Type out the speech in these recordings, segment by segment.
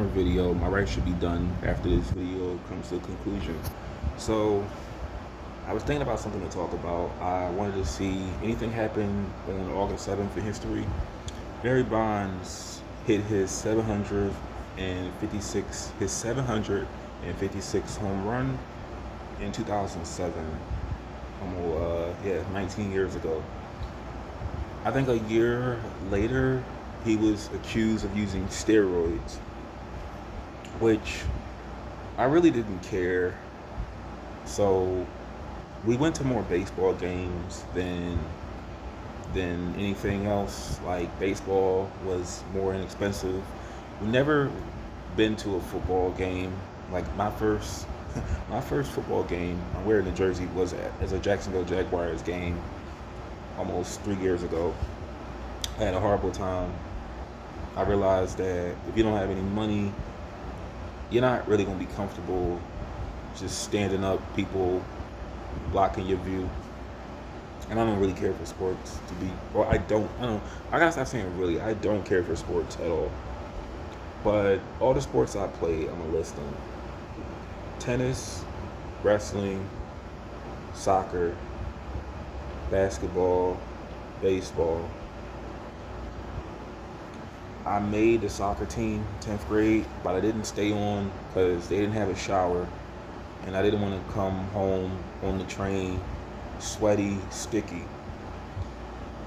different video. My rant should be done after this video comes to a conclusion. So I was thinking about something to talk about. I wanted to see anything happen on August 7th in history. Barry Bonds hit his 756 home run in 2007. Almost 19 years ago. I think a year later, he was accused of using steroids, which I really didn't care. So we went to more baseball games than anything else. Like baseball was more inexpensive. We never been to a football game. Like my first my first football game I'm wearing the jersey was as a Jacksonville Jaguars game almost 3 years ago. I had a horrible time. I realized that if you don't have any money, you're not really gonna be comfortable just standing up, people blocking your view. And I don't really care for sports to be, or I gotta stop saying really. I don't care for sports at all. But all the sports I play, I'm gonna list them: tennis, wrestling, soccer, basketball, baseball. I made the soccer team 10th grade, but I didn't stay on because they didn't have a shower, and I didn't want to come home on the train sweaty, sticky.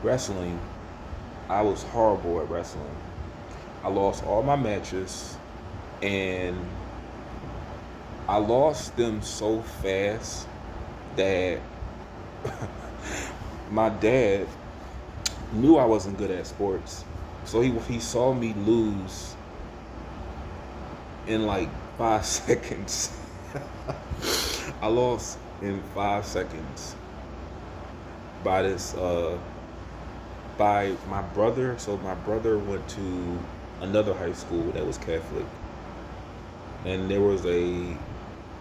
Wrestling, I was horrible at wrestling. I lost all my matches, and I lost them so fast that my dad knew I wasn't good at sports. So he saw me lose in like 5 seconds. I lost in 5 seconds by this by my brother. So my brother went to another high school that was Catholic, and there was the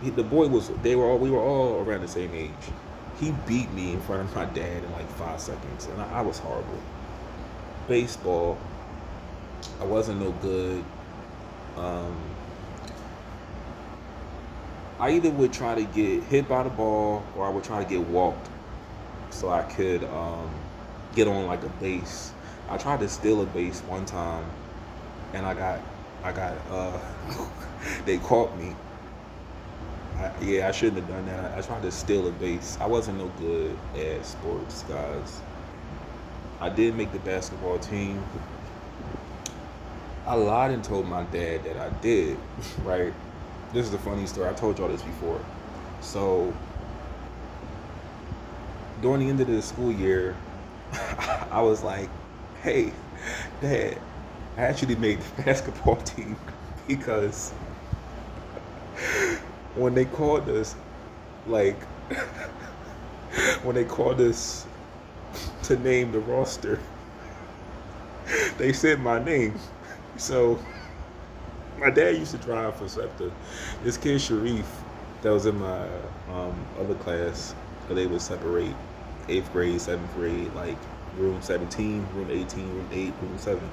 boy was we were all around the same age. He beat me in front of my dad in like 5 seconds, and I was horrible. Baseball, I wasn't no good. Um, I either would try to get hit by the ball or I would try to get walked so I could get on like a base. I tried to steal a base one time, and I got they caught me. I shouldn't have done that. I tried to steal a base. I wasn't no good at sports, guys. I did make the basketball team. I lied and told my dad that I did, right? This is a funny story. I told y'all this before. So, during the end of the school year, I was like, hey, Dad, I actually made the basketball team because when they called us, like, when they called us to name the roster, they said my name. So my dad used to drive for SEPTA. This kid Sharif, that was in my other class, so they would separate 8th grade, 7th grade, like room 17, room 18, room 8, room 7.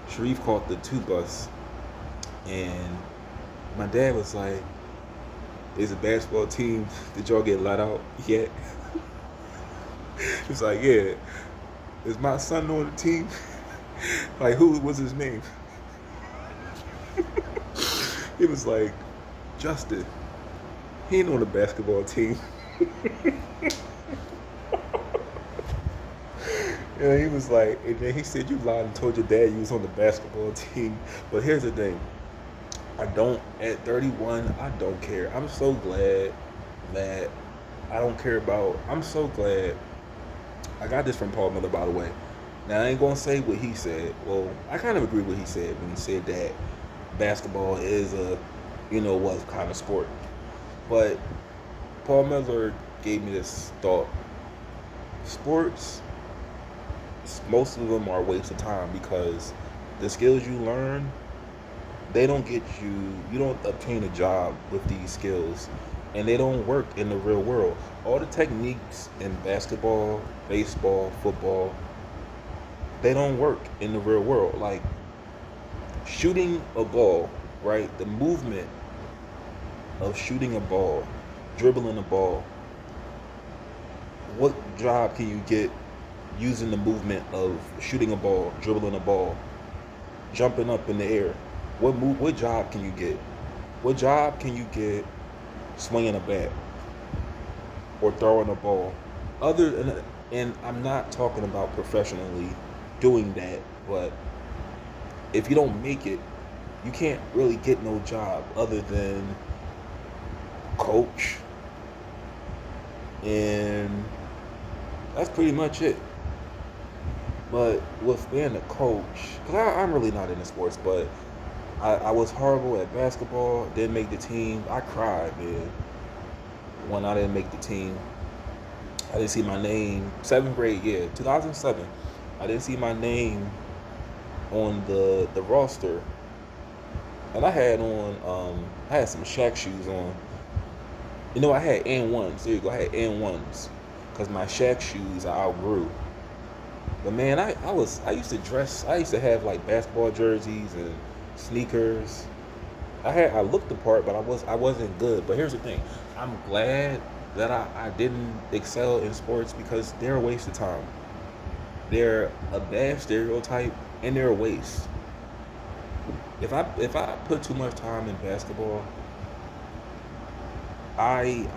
Sharif caught the 2 bus, and my dad was like, "There's a basketball team. Did y'all get let out yet?" It's like, "Yeah, is my son on the team?" Like, who was his name? He was like, "Justin, he ain't on the basketball team." And he was like, and then he said, "You lied and told your dad you was on the basketball team." But here's the thing. At 31, I don't care. I'm so glad that I'm so glad. I got this from Paul Miller, by the way. Now, I ain't going to say what he said. Well, I kind of agree with what he said when he said that basketball is was kind of sport. But Paul Miller gave me this thought. Sports, most of them are a waste of time because the skills you learn, you don't obtain a job with these skills, and they don't work in the real world. All the techniques in basketball, baseball, football, they don't work in the real world. Like shooting a ball, right? The movement of shooting a ball, dribbling a ball. What job can you get using the movement of shooting a ball, dribbling a ball, jumping up in the air? What job can you get? What job can you get swinging a bat or throwing a ball? Other than, and I'm not talking about professionally doing that, but if you don't make it, you can't really get no job other than coach, and that's pretty much it. But with being a coach, because I'm really not into sports, but I was horrible at basketball, didn't make the team. I cried, man, when I didn't make the team. I didn't see my name, 7th grade, yeah, 2007. I didn't see my name on the roster. And I had some Shaq shoes on. I had N1s. There you go. I had N1s because my Shaq shoes I outgrew. But man, I used to dress. I used to have like basketball jerseys and sneakers. I looked the part, but I wasn't good. But here's the thing: I'm glad that I didn't excel in sports because they're a waste of time. They're a bad stereotype and they're a waste. If I put too much time in basketball, I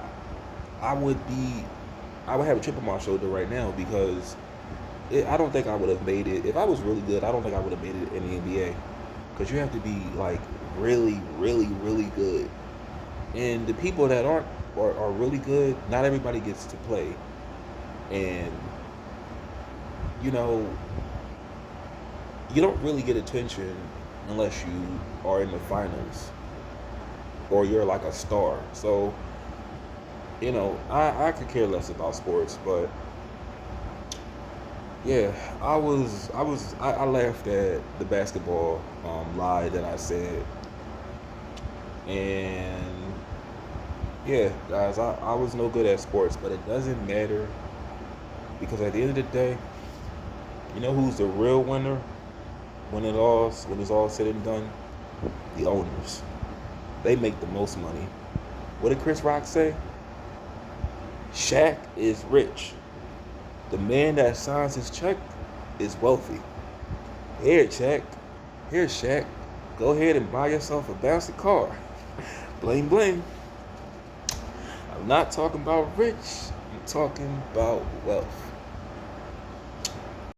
I would be I would have a chip on my shoulder right now because I don't think I would have made it. If I was really good, I don't think I would have made it in the NBA because you have to be like really, really, really good. And the people that are really good, not everybody gets to play. And you know, you don't really get attention unless you are in the finals or you're like a star. So, I could care less about sports, but yeah, I laughed at the basketball lie that I said, and yeah, guys, I was no good at sports, but it doesn't matter because at the end of the day, you know who's the real winner when it's all said and done? The owners. They make the most money. What did Chris Rock say? Shaq is rich. The man that signs his check is wealthy. Here, Shaq. Here, Shaq. Go ahead and buy yourself a bouncy car. Bling bling. I'm not talking about rich. I'm talking about wealth.